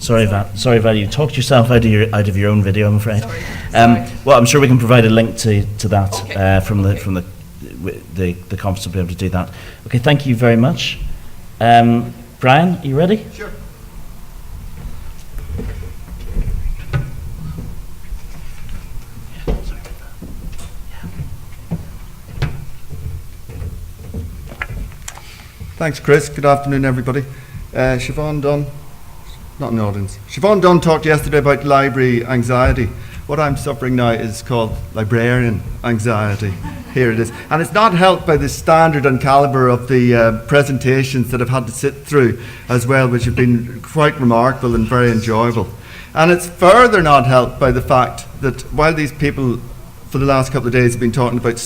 Sorry, Val. You talked yourself out of your own video, I'm afraid. Sorry. Well, I'm sure we can provide a link to that from the conference to be able to do that. Okay, thank you very much. Brian, are you ready? Sure. Thanks, Chris. Good afternoon, everybody. Siobhan Dunn, not in the audience. Siobhan Dunn talked yesterday about library anxiety. What I'm suffering now is called librarian anxiety. Here it is. And it's not helped by the standard and calibre of the presentations that I've had to sit through as well, which have been quite remarkable and very enjoyable. And it's further not helped by the fact that while these people for the last couple of days have been talking about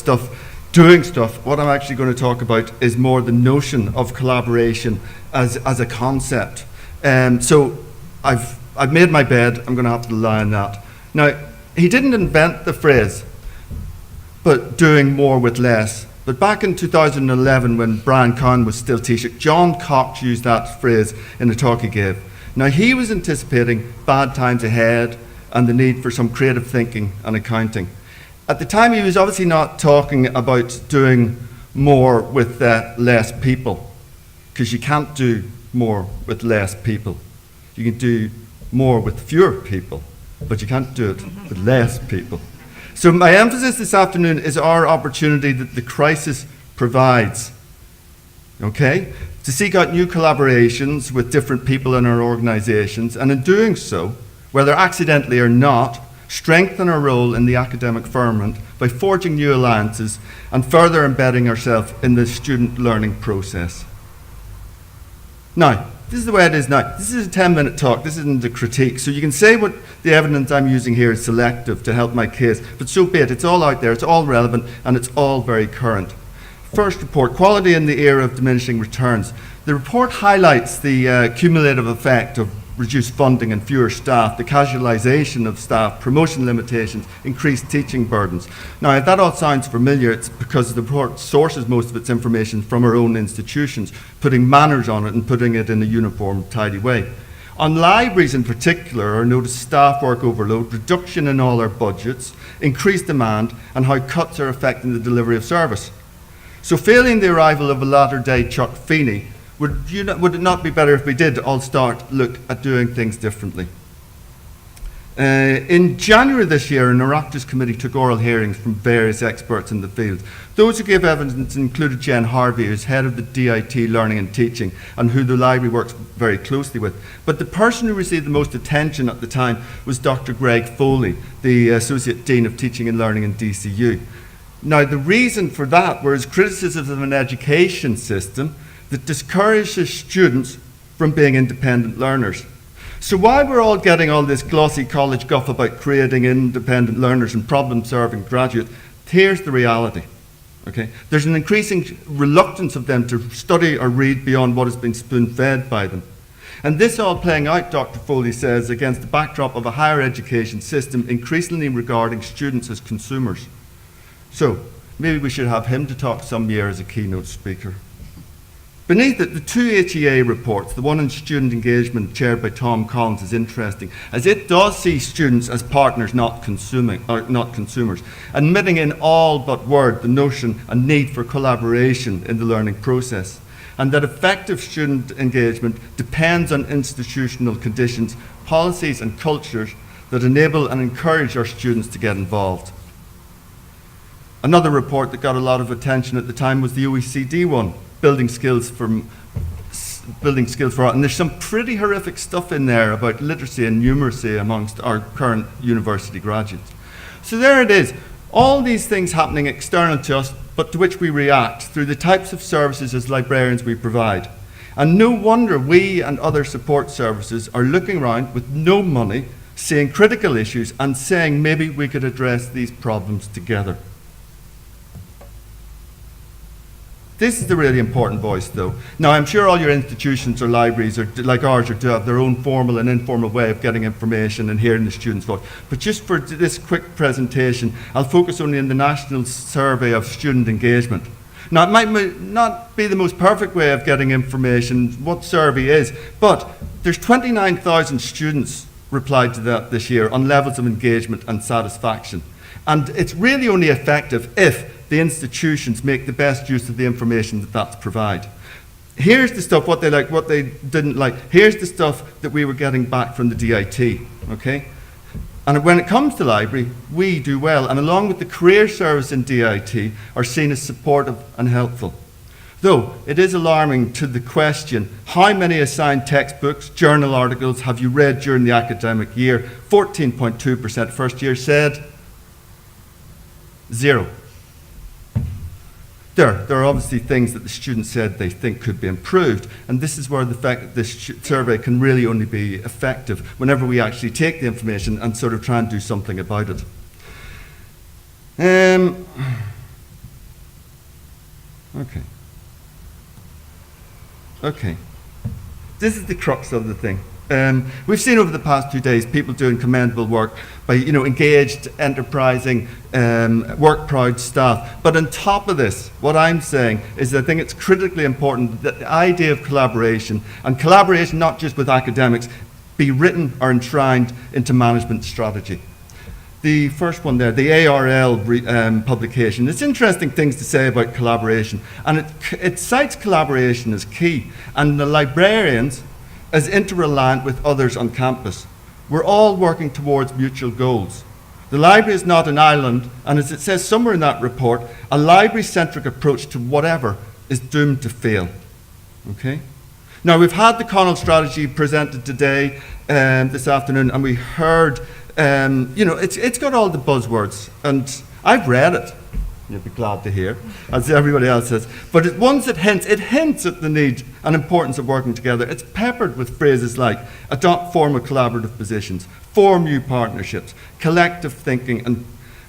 doing stuff, what I'm actually going to talk about is more the notion of collaboration as a concept. So I've made my bed, I'm going to have to rely on that. Now, he didn't invent the phrase, but doing more with less. But back in 2011, when Brian Conul was still Taoiseach, John Cox used that phrase in a talk he gave. Now, he was anticipating bad times ahead and the need for some creative thinking and accounting. At the time, he was obviously not talking about doing more with less people, because you can't do more with less people. You can do more with fewer people, but you can't do it with less people. So my emphasis this afternoon is our opportunity that the crisis provides, okay, to seek out new collaborations with different people in our organisations, and in doing so, whether accidentally or not, strengthen our role in the academic firmament by forging new alliances and further embedding ourselves in the student learning process. Now, this is the way it is now. This is a 10-minute talk. This isn't a critique. So you can say what the evidence I'm using here is selective to help my case, but so be it. It's all out there, it's all relevant, and it's all very current. First report, Quality in the Era of Diminishing Returns. The report highlights the cumulative effect of reduced funding and fewer staff, the casualisation of staff, promotion limitations, increased teaching burdens. Now, if that all sounds familiar, it's because the report sources most of its information from our own institutions, putting manners on it and putting it in a uniform, tidy way. On libraries in particular, are noticed staff work overload, reduction in all our budgets, increased demand, and how cuts are affecting the delivery of service. So failing the arrival of a latter-day Chuck Feeney, would it not be better if we did all look at doing things differently? In January this year, an Oireachtas committee took oral hearings from various experts in the field. Those who gave evidence included Jen Harvey, who's head of the DIT Learning and Teaching, and who the library works very closely with. But the person who received the most attention at the time was Dr. Greg Foley, the Associate Dean of Teaching and Learning in DCU. Now, the reason for that was criticisms of an education system that discourages students from being independent learners. So while we're all getting all this glossy college guff about creating independent learners and problem-solving graduates, here's the reality. Okay? There's an increasing reluctance of them to study or read beyond what has been spoon-fed by them. And this all playing out, Dr. Foley says, against the backdrop of a higher education system increasingly regarding students as consumers. So maybe we should have him to talk some year as a keynote speaker. Beneath it, the two HEA reports, the one on student engagement chaired by Tom Collins, is interesting, as it does see students as partners, not consumers, admitting in all but word the notion and need for collaboration in the learning process, and that effective student engagement depends on institutional conditions, policies and cultures that enable and encourage our students to get involved. Another report that got a lot of attention at the time was the OECD one, building skills for art. And there's some pretty horrific stuff in there about literacy and numeracy amongst our current university graduates. So there it is. All these things happening external to us, but to which we react through the types of services as librarians we provide. And no wonder we and other support services are looking around with no money, seeing critical issues and saying maybe we could address these problems together. This is the really important voice, though. Now, I'm sure all your institutions or libraries, like ours, do have their own formal and informal way of getting information and hearing the students' voice. But just for this quick presentation, I'll focus only on the National Survey of Student Engagement. Now, it might not be the most perfect way of getting information, what survey is, but There's 29,000 students replied to that this year on levels of engagement and satisfaction. And it's really only effective if the institutions make the best use of the information that that's provide. Here's the stuff, what they liked, what they didn't like. Here's the stuff that we were getting back from the DIT, okay? And when it comes to library, we do well, and along with the career service in DIT, are seen as supportive and helpful. Though it is alarming to the question, how many assigned textbooks, journal articles have you read during the academic year? 14.2% first year said 0. There are obviously things that the students said they think could be improved, and this is where the fact that this survey can really only be effective whenever we actually take the information and sort of try and do something about it. Okay. This is the crux of the thing. We've seen over the past 2 days people doing commendable work by, engaged, enterprising, work-proud staff. But on top of this, what I'm saying is I think it's critically important that the idea of collaboration, and collaboration not just with academics, be written or enshrined into management strategy. The first one there, the ARL publication, it's interesting things to say about collaboration, and it cites collaboration as key, and the librarians as interreliant with others on campus. We're all working towards mutual goals. The library is not an island, and as it says somewhere in that report, a library-centric approach to whatever is doomed to fail. Okay? Now, we've had the Conul strategy presented today, this afternoon, and we heard, it's got all the buzzwords, and I've read it. You'll be glad to hear, as everybody else says. But it hints at the need and importance of working together. It's peppered with phrases like adopt formal collaborative positions, form new partnerships, collective thinking, and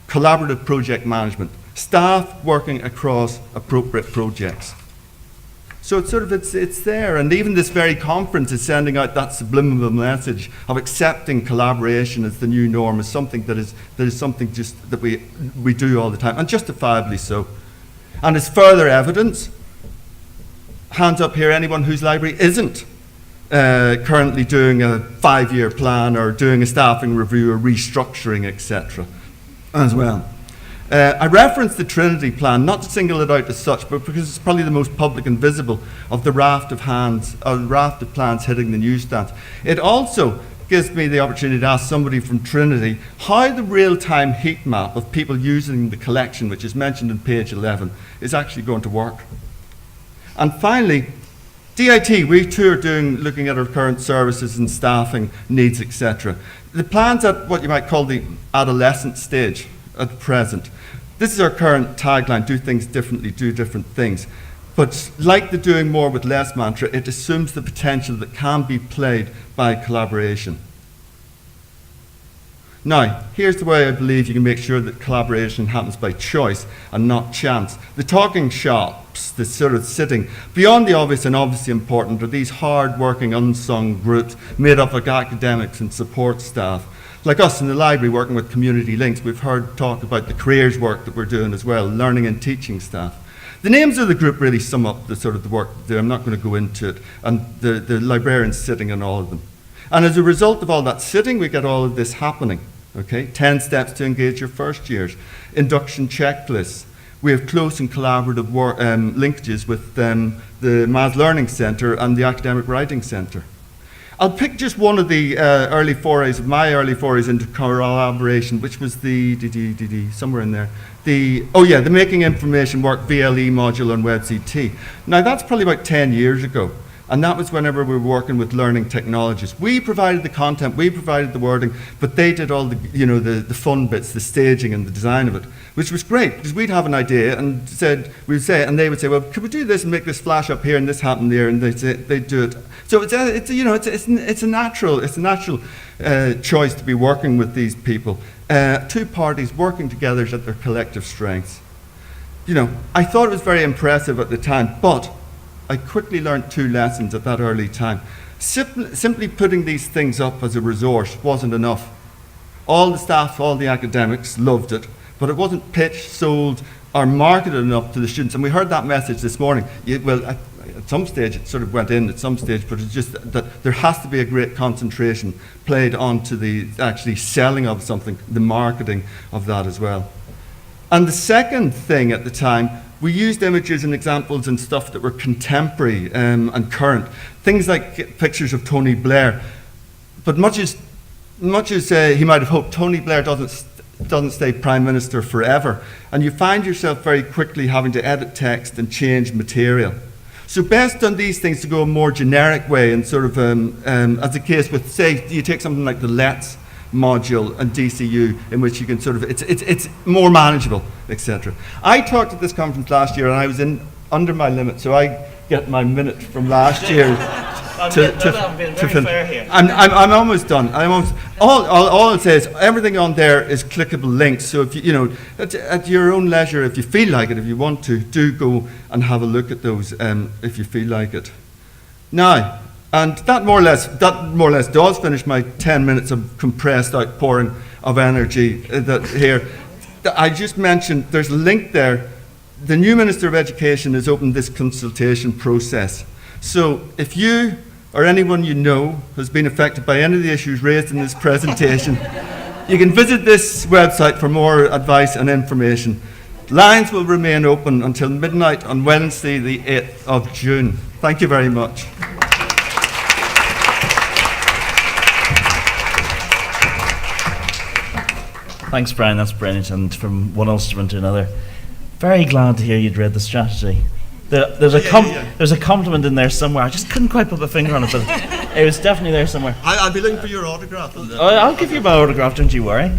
collaborative project management, staff working across appropriate projects. So it's there, and even this very conference is sending out that subliminal message of accepting collaboration as the new norm, as something that is something just that we do all the time, and justifiably so. And as further evidence, hands up here, anyone whose library isn't currently doing a 5-year plan or doing a staffing review or restructuring, etc. as well. I referenced the Trinity plan, not to single it out as such, but because it's probably the most public and visible of the raft of plans hitting the newsstands. It also gives me the opportunity to ask somebody from Trinity how the real-time heat map of people using the collection, which is mentioned on page 11, is actually going to work. And finally, DIT, we too are looking at our current services and staffing needs, etc. The plan's at what you might call the adolescent stage at present. This is our current tagline, do things differently, do different things. But like the doing more with less mantra, it assumes the potential that can be played by collaboration. Now, here's the way I believe you can make sure that collaboration happens by choice and not chance. The talking shops, the sort of sitting, beyond the obvious and obviously important, are these hard-working, unsung groups made up of academics and support staff. Like us in the library working with community links, we've heard talk about the careers work that we're doing as well, learning and teaching staff. The names of the group really sum up the sort of the work there. I'm not going to go into it, and the librarians sitting on all of them. And as a result of all that sitting, we get all of this happening. Okay, 10 steps to engage your first years, induction checklists. We have close and collaborative linkages with the Math Learning Centre and the Academic Writing Centre. I'll pick just one of the my early forays into collaboration, which was somewhere in there. The Making Information Work VLE module on WebCT. Now that's probably about 10 years ago. And that was whenever we were working with learning technologists. We provided the content, we provided the wording, but they did all the fun bits, the staging and the design of it, which was great because we'd have an idea and they would say, well, could we do this and make this flash up here and this happen there, and they'd do it. So it's a natural choice to be working with these people, two parties working together at their collective strengths. I thought it was very impressive at the time, but I quickly learned 2 lessons at that early time. Simply putting these things up as a resource wasn't enough. All the staff, all the academics loved it, but it wasn't pitched, sold, or marketed enough to the students. And we heard that message this morning. at some stage it sort of went in at some stage, but it's just that there has to be a great concentration played onto the actually selling of something, the marketing of that as well. And the second thing at the time, we used images and examples and stuff that were contemporary and current. Things like pictures of Tony Blair. But much as he might have hoped, Tony Blair doesn't stay Prime Minister forever. And you find yourself very quickly having to edit text and change material. So best on these things to go a more generic way and sort of, as the case with, say, you take something like the Let's module and DCU, in which you can sort of, it's more manageable, etc. I talked at this conference last year and I was under my limit, so I get my minute from last year. I'm being very fair here. I'm almost done. All I'll say is everything on there is clickable links. So if you know, at your own leisure, if you feel like it, if you want to, do go and have a look at those if you feel like it. Now, and that more or less does finish my 10 minutes of compressed outpouring of energy that here. I just mentioned there's a link there. The new Minister of Education has opened this consultation process. So if you or anyone you know has been affected by any of the issues raised in this presentation, you can visit this website for more advice and information. Lines will remain open until midnight on Wednesday, the 8th of June. Thank you very much. Thanks, Brian. That's brilliant. And from one instrument to another, very glad to hear you'd read the strategy. There's a compliment in there somewhere. I just couldn't quite put my finger on it, but it was definitely there somewhere. I'll be looking for your autograph. I'll give you my autograph, don't you worry.